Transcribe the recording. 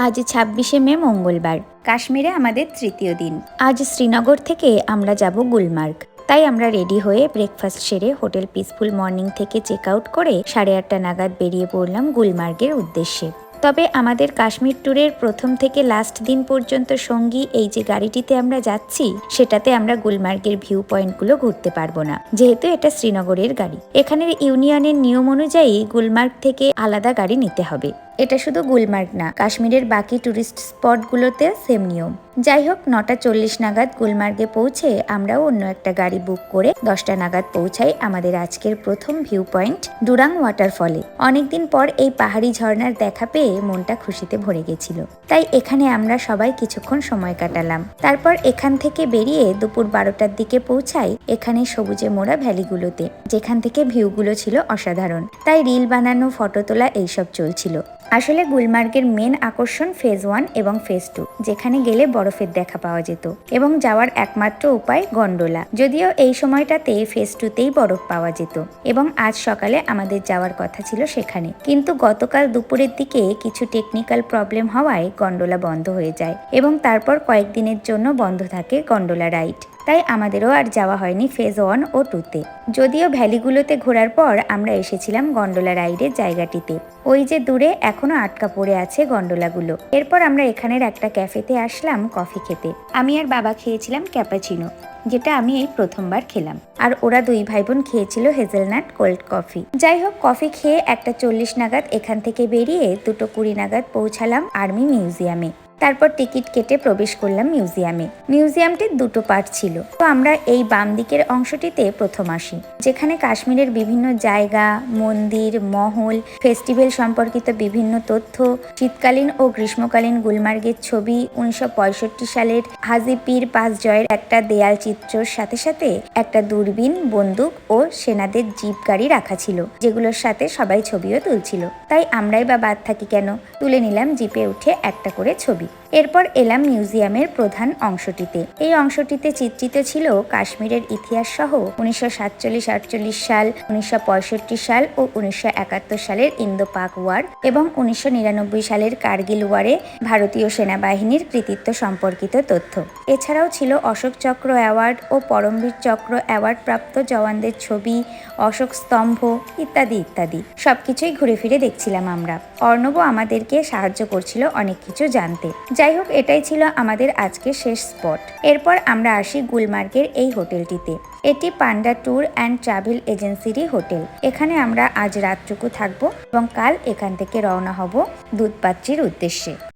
আজ ২৬শে মে মঙ্গলবার। কাশ্মীরে আমাদের তৃতীয় দিন। আজ শ্রীনগর থেকে আমরা যাব গুলমার্গ। তাই আমরা রেডি হয়ে ব্রেকফাস্ট সেরে হোটেল পিসফুল মর্নিং থেকে চেক আউট করে 8:30 নাগাদ বেরিয়ে পড়লাম গুলমার্গের উদ্দেশ্যে। তবে আমাদের কাশ্মীর ট্যুরের প্রথম থেকে লাস্ট দিন পর্যন্ত সঙ্গী এই যে গাড়িটিতে আমরা যাচ্ছি, সেটাতে আমরা গুলমার্গের ভিউ পয়েন্টগুলো ঘুরতে পারবো না, যেহেতু এটা শ্রীনগরের গাড়ি। এখানের ইউনিয়নের নিয়ম অনুযায়ী গুলমার্গ থেকে আলাদা গাড়ি নিতে হবে। এটা শুধু গুলমার্গ না, কাশ্মীরের বাকি ট্যুরিস্ট স্পটগুলোতে সেম নিয়ম। যাই হোক, 9:40 নাগাদ গুলমার্গে পৌঁছে আমরাও অন্য একটা গাড়ি বুক করে 10টা নাগাদ পৌঁছাই আমাদের আজকের প্রথম ভিউ পয়েন্ট ডুরাং ওয়াটারফলে। অনেকদিন পর এই পাহাড়ি ঝর্ণার দেখা পেয়ে মনটা খুশিতে ভরে গেছিল, তাই এখানে আমরা সবাই কিছুক্ষণ সময় কাটালাম। তারপর এখান থেকে বেরিয়ে দুপুর 12টার দিকে পৌঁছাই এখানে সবুজে মোড়া ভ্যালিগুলোতে, যেখান থেকে ভিউগুলো ছিল অসাধারণ। তাই রিল বানানো, ফটো তোলা এইসব চলছিল। আসলে গুলমার্গের মেন আকর্ষণ ফেজ 1 এবং ফেজ 2, যেখানে গেলে বরফের দেখা পাওয়া যেত, এবং যাওয়ার একমাত্র উপায় গন্ডোলা। যদিও এই সময়টাতে ফেজ 2তেই বরফ পাওয়া যেত এবং আজ সকালে আমাদের যাওয়ার কথা ছিল সেখানে, কিন্তু গতকাল দুপুরের দিকে কিছু টেকনিক্যাল প্রবলেম হওয়ায় গন্ডোলা বন্ধ হয়ে যায় এবং তারপর কয়েকদিনের জন্য বন্ধ থাকে গন্ডোলা রাইড। তাই আমাদেরও আর যাওয়া হয়নি ফেজ 1 ও 2তে। যদিও ভ্যালিগুলোতে ঘোরার পর আমরা এসেছিলাম গন্ডোলা রাইডের জায়গাটিতে। ওই যে দূরে এখনো আটকা পড়ে আছে গন্ডোলাগুলো। এরপর আমরা এখানের একটা ক্যাফেতে আসলাম কফি খেতে। আমি আর বাবা খেয়েছিলাম ক্যাপাচিনো, যেটা আমি এই প্রথমবার খেলাম, আর ওরা দুই ভাই বোন খেয়েছিল হেজেলনাট কোল্ড কফি। যাই হোক, কফি খেয়ে 1:40 নাগাদ এখান থেকে বেরিয়ে 2:20 নাগাদ পৌঁছালাম আর্মি মিউজিয়ামে। তারপর টিকিট কেটে প্রবেশ করলাম মিউজিয়ামে। মিউজিয়ামটির দুটো পার্ট ছিল, তো আমরা এই বাম দিকের অংশটিতে প্রথম আসি, যেখানে কাশ্মীরের বিভিন্ন জায়গা, মন্দির, মহল, ফেস্টিভ্যাল সম্পর্কিত বিভিন্ন তথ্য, শীতকালীন ও গ্রীষ্মকালীন গুলমার্গের ছবি, 1965 সালের হাজি পীর পাস জয়ের একটা দেয়াল চিত্রর সাথে সাথে একটা দূরবীন, বন্দুক ও সেনাদের জিপ গাড়ি রাখা ছিল, যেগুলোর সাথে সবাই ছবিও তুলছিল। তাই আমরাই বা বাদ থাকি কেন, তুলে নিলাম জিপে উঠে একটা করে ছবি। এরপর এলাম মিউজিয়ামের প্রধান অংশটিতে। এই অংশটিতে চিত্রিত ছিল কাশ্মীরের ইতিহাস সহ 1947-48 সাল, 1965 সাল ও 1971 সালের ইন্দো পাক ওয়ার এবং 1999 সালের কার্গিল ওয়ারে ভারতীয় সেনাবাহিনীর কৃতিত্ব সম্পর্কিত তথ্য। এছাড়াও ছিল অশোক চক্র অ্যাওয়ার্ড ও পরমবীর চক্র অ্যাওয়ার্ড প্রাপ্ত জওয়ানদের ছবি, অশোক স্তম্ভ ইত্যাদি ইত্যাদি। সবকিছুই ঘুরে ফিরে দেখছিলাম আমরা। অর্ণবও আমাদেরকে সাহায্য করছিল অনেক কিছু জানতে। যাই হোক, এটাই ছিল আমাদের আজকের শেষ স্পট। এরপর আমরা আসি গুলমার্গের এই হোটেলটিতে। এটি পান্ডা ট্যুর অ্যান্ড ট্রাভেল এজেন্সিরই হোটেল। এখানে আমরা আজ রাতটুকু থাকবো এবং কাল এখান থেকে রওনা হব দুধপাত্রির উদ্দেশ্যে।